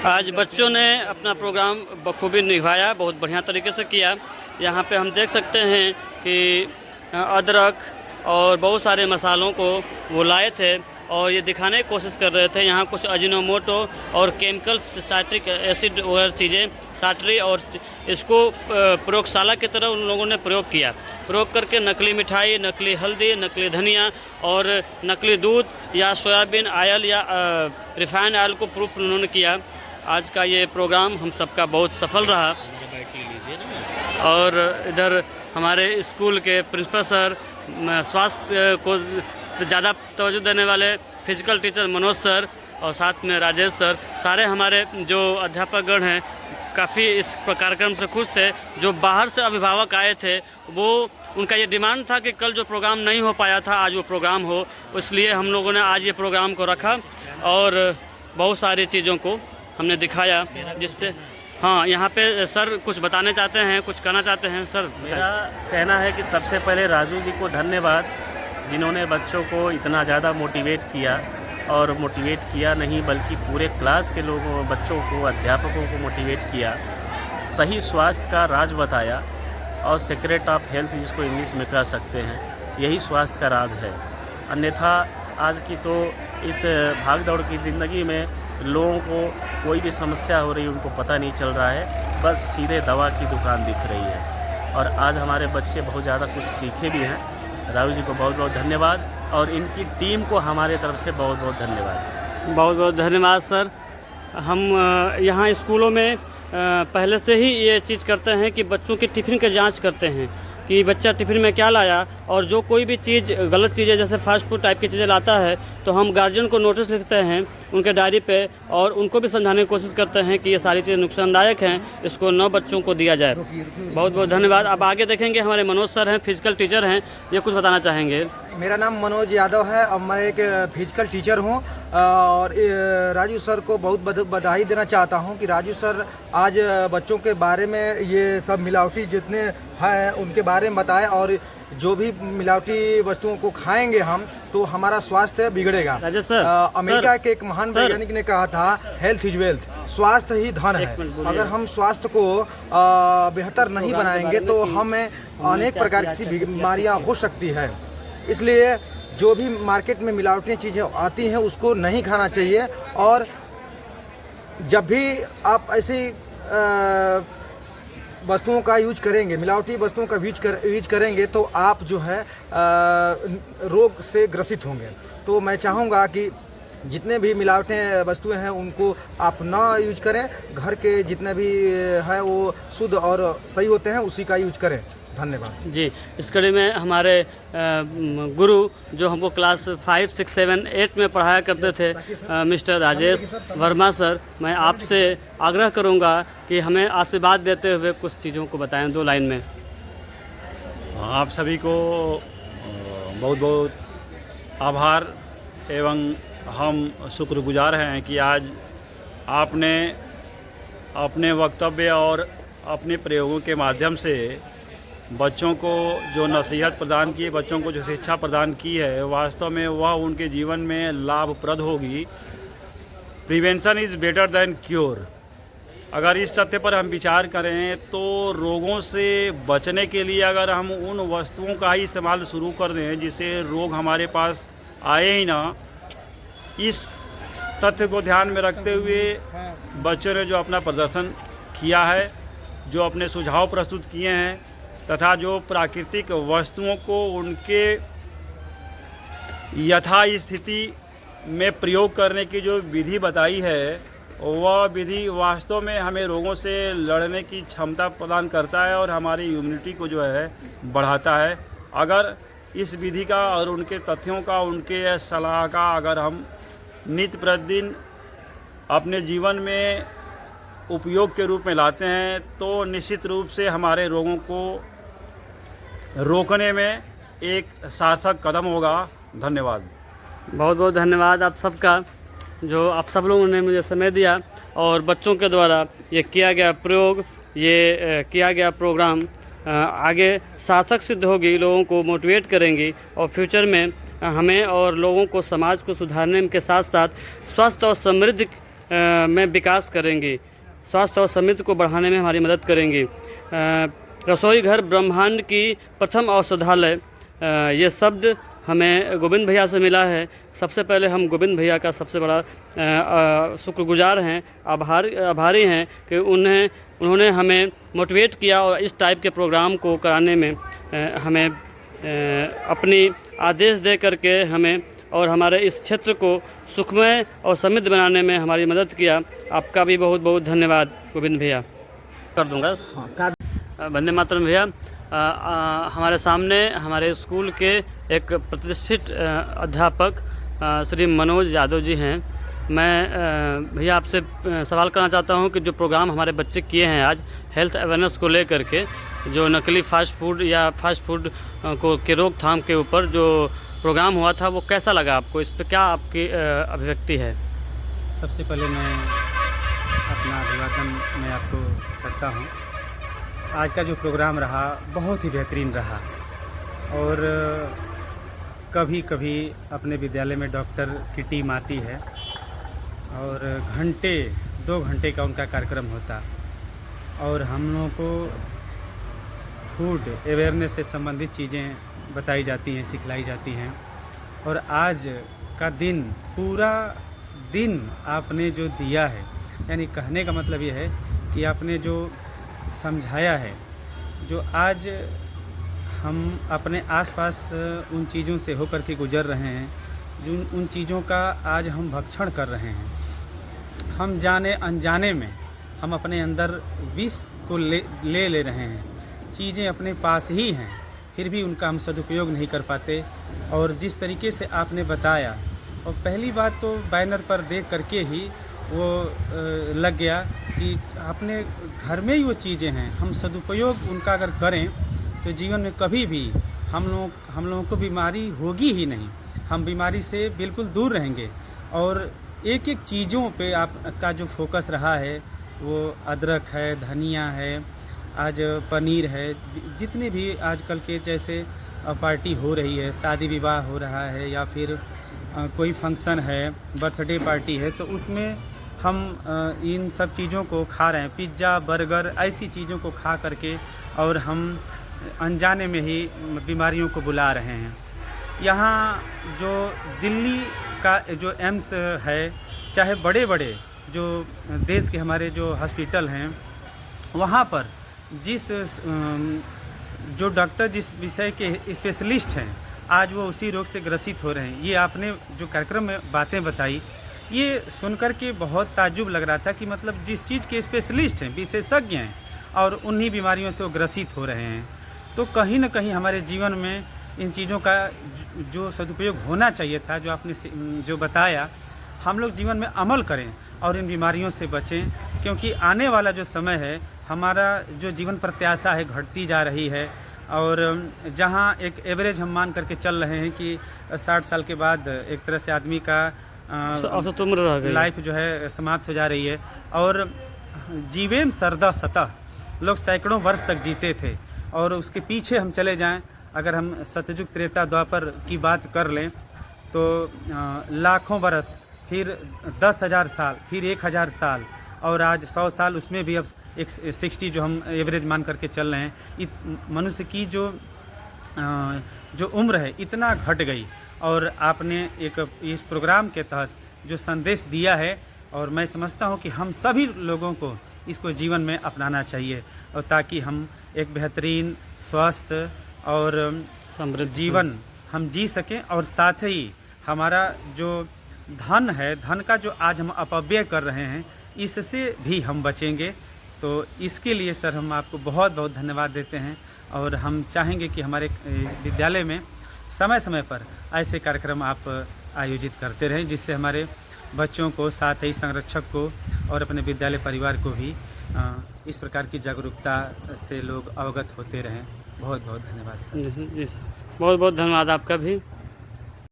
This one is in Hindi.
आज बच्चों ने अपना प्रोग्राम बखूबी निभाया, बहुत बढ़िया तरीके से किया। यहाँ पे हम देख सकते हैं कि अदरक और बहुत सारे मसालों को वो लाए थे और ये दिखाने की कोशिश कर रहे थे। यहाँ कुछ अजिनोमोटो और केमिकल्स, साइट्रिक एसिड वगैरह चीज़ें साटरी, और इसको प्रयोगशाला की तरह उन लोगों ने प्रयोग किया। प्रयोग करके नकली मिठाई, नकली हल्दी, नकली धनिया और नकली दूध या सोयाबीन ऑयल या रिफाइंड ऑयल को प्रूफ उन्होंने किया। आज का ये प्रोग्राम हम सबका बहुत सफल रहा। और इधर हमारे स्कूल के प्रिंसिपल सर, स्वास्थ्य को ज़्यादा तवज्जो देने वाले फिजिकल टीचर मनोज सर और साथ में राजेश सर, सारे हमारे जो अध्यापकगण हैं काफ़ी इस कार्यक्रम से खुश थे। जो बाहर से अभिभावक आए थे वो उनका ये डिमांड था कि कल जो प्रोग्राम नहीं हो पाया था आज वो प्रोग्राम हो, इसलिए हम लोगों ने आज ये प्रोग्राम को रखा और बहुत सारी चीज़ों को हमने दिखाया, जिससे हाँ यहाँ पे सर कुछ बताने चाहते हैं, कुछ कहना चाहते हैं। सर, मेरा कहना है कि सबसे पहले राजू जी को धन्यवाद, जिन्होंने बच्चों को इतना ज़्यादा मोटिवेट किया, और मोटिवेट किया नहीं बल्कि पूरे क्लास के लोगों, बच्चों को, अध्यापकों को मोटिवेट किया, सही स्वास्थ्य का राज बताया। और सीक्रेट ऑफ हेल्थ जिसको इंग्लिश में कह सकते हैं, यही स्वास्थ्य का राज है। अन्यथा आज की तो इस भाग दौड़ की ज़िंदगी में लोगों को कोई भी समस्या हो रही है उनको पता नहीं चल रहा है, बस सीधे दवा की दुकान दिख रही है। और आज हमारे बच्चे बहुत ज़्यादा कुछ सीखे भी हैं। राहुल जी को बहुत बहुत धन्यवाद और इनकी टीम को हमारे तरफ से बहुत बहुत धन्यवाद। बहुत बहुत धन्यवाद सर। हम यहाँ स्कूलों में पहले से ही ये चीज़ करते हैं कि बच्चों की टिफ़िन की जांच करते हैं कि बच्चा टिफ़िन में क्या लाया, और जो कोई भी चीज़ गलत चीज़ें जैसे फास्ट फूड टाइप की चीज़ें लाता है तो हम गार्जियन को नोटिस लिखते हैं उनके डायरी पे और उनको भी समझाने की कोशिश करते हैं कि ये सारी चीज़ें नुकसानदायक हैं, इसको न बच्चों को दिया जाए। बहुत बहुत धन्यवाद। अब आगे देखेंगे हमारे मनोज सर हैं, फिजिकल टीचर हैं, ये कुछ बताना चाहेंगे। मेरा नाम मनोज यादव है और मैं एक फिजिकल टीचर हूँ और राजू सर को बहुत बधाई देना चाहता हूँ कि राजू सर आज बच्चों के बारे में ये सब मिलावटी जितने हैं उनके बारे में बताए, और जो भी मिलावटी वस्तुओं को खाएंगे हम तो हमारा स्वास्थ्य बिगड़ेगा। अमेरिका के एक महान वैज्ञानिक ने कहा था, हेल्थ इज वेल्थ, स्वास्थ्य ही धन है। अगर हम स्वास्थ्य को बेहतर नहीं बनाएंगे तो हमें अनेक प्रकार की बीमारियां हो सकती है। इसलिए जो भी मार्केट में मिलावटी चीज़ें आती हैं उसको नहीं खाना चाहिए, और जब भी आप ऐसी वस्तुओं का यूज करेंगे, मिलावटी वस्तुओं का यूज करेंगे तो आप जो है रोग से ग्रसित होंगे। तो मैं चाहूँगा कि जितने भी मिलावटें वस्तुएं हैं उनको आप ना यूज करें, घर के जितने भी हैं वो शुद्ध और सही होते हैं उसी का यूज करें। धन्यवाद जी। इस कड़ी में हमारे गुरु जो हमको क्लास 5, 6, 7, 8 में पढ़ाया करते थे, मिस्टर राजेश वर्मा सर, मैं आपसे आग्रह करूंगा कि हमें आशीर्वाद देते हुए कुछ चीज़ों को बताएं 2 लाइन में। आप सभी को बहुत बहुत आभार एवं हम शुक्रगुजार हैं कि आज आपने अपने वक्तव्य और अपने प्रयोगों के माध्यम से बच्चों को जो नसीहत प्रदान की, बच्चों को जो शिक्षा प्रदान की है, वास्तव में वह उनके जीवन में लाभप्रद होगी। Prevention is better than cure. अगर इस तथ्य पर हम विचार करें तो रोगों से बचने के लिए अगर हम उन वस्तुओं का ही इस्तेमाल शुरू कर दें जिससे रोग हमारे पास आए ही ना, इस तथ्य को ध्यान में रखते हुए बच्चों ने जो अपना प्रदर्शन किया है, जो अपने सुझाव प्रस्तुत किए हैं तथा जो प्राकृतिक वस्तुओं को उनके यथा स्थिति में प्रयोग करने की जो विधि बताई है, वह विधि वास्तव में हमें रोगों से लड़ने की क्षमता प्रदान करता है और हमारी इम्यूनिटी को जो है बढ़ाता है। अगर इस विधि का और उनके तथ्यों का, उनके सलाह का अगर हम नित्य प्रतिदिन अपने जीवन में उपयोग के रूप में लाते हैं तो निश्चित रूप से हमारे रोगों को रोकने में एक सार्थक कदम होगा। धन्यवाद। बहुत बहुत धन्यवाद आप सबका, जो आप सब लोगों ने मुझे समय दिया और बच्चों के द्वारा ये किया गया प्रयोग, ये किया गया प्रोग्राम आगे सार्थक सिद्ध होगी, लोगों को मोटिवेट करेंगी और फ्यूचर में हमें और लोगों को, समाज को सुधारने के साथ साथ स्वस्थ और समृद्ध में विकास करेंगी, स्वास्थ्य और समृद्धि को बढ़ाने में हमारी मदद करेंगी। रसोई घर ब्रह्मांड की प्रथम औषधालय, ये शब्द हमें गोविंद भैया से मिला है। सबसे पहले हम गोविंद भैया का सबसे बड़ा शुक्रगुजार हैं, आभारी हैं कि उन्होंने हमें मोटिवेट किया और इस टाइप के प्रोग्राम को कराने में हमें अपनी आदेश दे करके हमें और हमारे इस क्षेत्र को सुखमय और समृद्ध बनाने में हमारी मदद किया। आपका भी बहुत बहुत धन्यवाद गोविंद भैया। कर दूंगा। वंदे मातरम भैया। हमारे सामने हमारे स्कूल के एक प्रतिष्ठित अध्यापक श्री मनोज यादव जी हैं। मैं भैया आपसे सवाल करना चाहता हूं कि जो प्रोग्राम हमारे बच्चे किए हैं आज हेल्थ अवेयरनेस को लेकर के, जो नकली फास्ट फूड या फास्ट फूड को के रोकथाम के ऊपर जो प्रोग्राम हुआ था, वो कैसा लगा आपको? इस पर क्या आपकी अभिव्यक्ति है? सबसे पहले मैं अपना अभिवादन मैं आपको करता हूं। आज का जो प्रोग्राम रहा बहुत ही बेहतरीन रहा और कभी कभी अपने विद्यालय में डॉक्टर की टीम आती है और 2 घंटे का उनका कार्यक्रम होता और हम लोगों को फूड अवेयरनेस से संबंधित चीज़ें बताई जाती हैं, सिखलाई जाती हैं। और आज का दिन, पूरा दिन आपने जो दिया है, यानी कहने का मतलब ये है कि आपने जो समझाया है, जो आज हम अपने आसपास उन चीज़ों से होकर के गुजर रहे हैं, जो उन चीज़ों का आज हम भक्षण कर रहे हैं, हम जाने अनजाने में हम अपने अंदर विष को ले रहे हैं। चीज़ें अपने पास ही हैं, फिर भी उनका हम सदुपयोग नहीं कर पाते। और जिस तरीके से आपने बताया, और पहली बात तो बैनर पर देख करके ही वो लग गया कि अपने घर में ही वो चीज़ें हैं, हम सदुपयोग उनका अगर करें तो जीवन में कभी भी हम लोगों को बीमारी होगी ही नहीं, हम बीमारी से बिल्कुल दूर रहेंगे। और एक एक चीज़ों पे आपका जो फोकस रहा है, वो अदरक है, धनिया है, आज पनीर है, जितने भी आजकल के जैसे पार्टी हो रही है, शादी विवाह हो रहा है या फिर कोई फंक्शन है, बर्थडे पार्टी है, तो उसमें हम इन सब चीज़ों को खा रहे हैं, पिज़्ज़ा, बर्गर, ऐसी चीज़ों को खा करके, और हम अनजाने में ही बीमारियों को बुला रहे हैं। यहाँ जो दिल्ली का जो एम्स है, चाहे बड़े बड़े जो देश के हमारे जो हॉस्पिटल हैं, वहाँ पर जो डॉक्टर जिस विषय के स्पेशलिस्ट हैं, आज वो उसी रोग से ग्रसित हो रहे हैं। ये आपने जो कार्यक्रम में बातें बताई, ये सुनकर के बहुत ताज्जुब लग रहा था कि मतलब जिस चीज़ के स्पेशलिस्ट हैं, विशेषज्ञ हैं, और उन्हीं बीमारियों से वो ग्रसित हो रहे हैं। तो कहीं ना कहीं हमारे जीवन में इन चीज़ों का जो सदुपयोग होना चाहिए था, जो आपने जो बताया, हम लोग जीवन में अमल करें और इन बीमारियों से बचें। क्योंकि आने वाला जो समय है, हमारा जो जीवन प्रत्याशा है घटती जा रही है, और जहाँ एक एवरेज हम मान करके चल रहे हैं कि 60 साल के बाद एक तरह से आदमी का औसत उम्र लाइफ जो है समाप्त हो जा रही है। और जीवेम सरदा सतह, लोग सैकड़ों वर्ष तक जीते थे, और उसके पीछे हम चले जाएं, अगर हम सतयुग त्रेता द्वापर की बात कर लें तो लाखों बरस, फिर 10,000 साल, फिर 1,000 साल, और आज 100 साल, उसमें भी अब 60 जो हम एवरेज मान करके चल रहे हैं। मनुष्य की जो उम्र है इतना घट गई, और आपने एक इस प्रोग्राम के तहत जो संदेश दिया है, और मैं समझता हूं कि हम सभी लोगों को इसको जीवन में अपनाना चाहिए, और ताकि हम एक बेहतरीन स्वस्थ और समृद्ध जीवन हम जी सकें। और साथ ही हमारा जो धन है, धन का जो आज हम अपव्यय कर रहे हैं, इससे भी हम बचेंगे। तो इसके लिए सर हम आपको बहुत बहुत धन्यवाद देते हैं, और हम चाहेंगे कि हमारे विद्यालय में समय समय पर ऐसे कार्यक्रम आप आयोजित करते रहें, जिससे हमारे बच्चों को, साथ ही संरक्षक को और अपने विद्यालय परिवार को भी इस प्रकार की जागरूकता से लोग अवगत होते रहें। बहुत बहुत धन्यवाद सर। जी सर, बहुत बहुत धन्यवाद आपका भी।